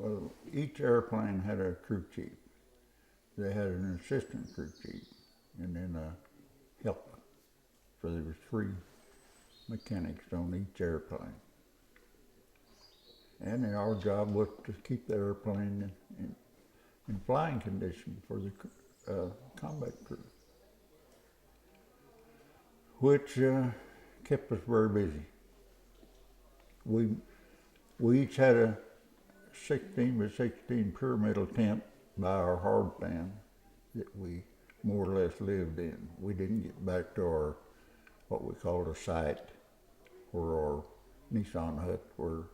Well, each airplane had a crew chief. They had an assistant crew chief and then a helper. So there was 3 mechanics on each airplane. And then our job was to keep the airplane in flying condition for the combat crew, which kept us very busy. We each had a 16 by 16 pyramidal tent by our hard stand that we more or less lived in. We didn't get back to our, what we called a site, or our Nissan hut, where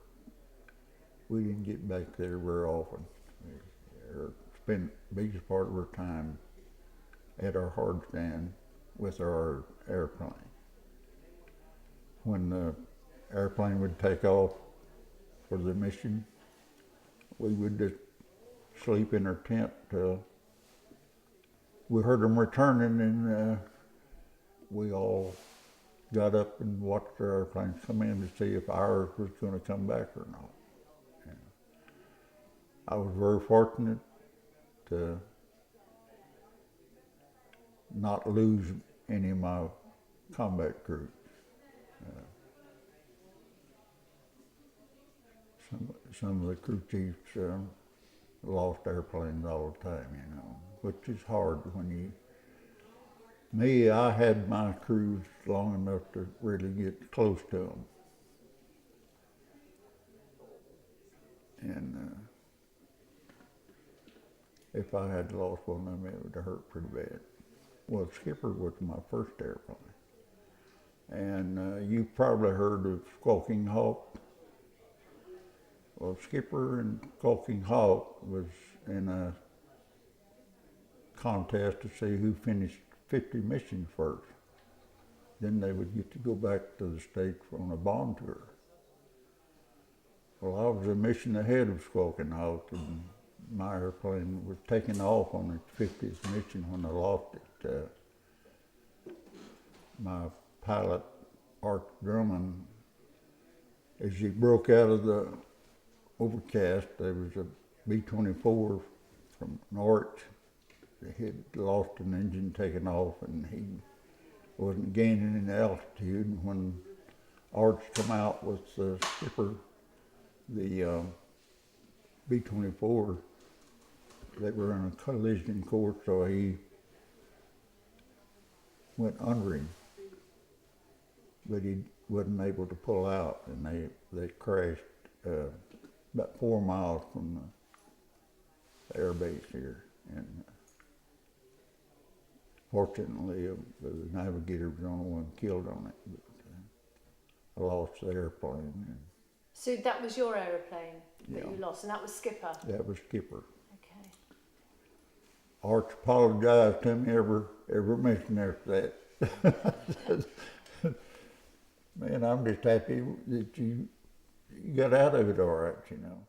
we didn't get back there very often. We spent the biggest part of our time at our hard stand with our airplane. When the airplane would take off for the mission, we would just sleep in our tent till we heard them returning, and we all got up and watched the airplanes come in to see if ours was going to come back or not. And I was very fortunate to not lose any of my combat crew. Some of the crew chiefs lost airplanes all the time, you know, which is hard when you. Me, I had my crews long enough to really get close to them. And if I had lost one of them, it would have hurt pretty bad. Well, Skipper was my first airplane. And you've probably heard of Squawking Hawk. Well, Skipper and Squawking Hawk was in a contest to see who finished 50 missions first. Then they would get to go back to the States on a bond tour. Well, I was a mission ahead of Squawking Hawk, and my airplane was taking off on its 50th mission when I lost it. My pilot, Art Drummond, as he broke out of the overcast, there was a B-24 from Norwich. He had lost an engine taken off, and he wasn't gaining any altitude. When Arch come out with the Skipper, the B-24, they were on a collision course, so he went under him, but he wasn't able to pull out, and they crashed about 4 miles from the air base here. And fortunately, the navigator was the only one killed on it, but I lost the airplane. So that was your aeroplane that Yeah. you lost, and that was Skipper? That was Skipper. Okay. Arch apologized to me every mission after that. Man, I'm just happy that you got out of it all right, you know.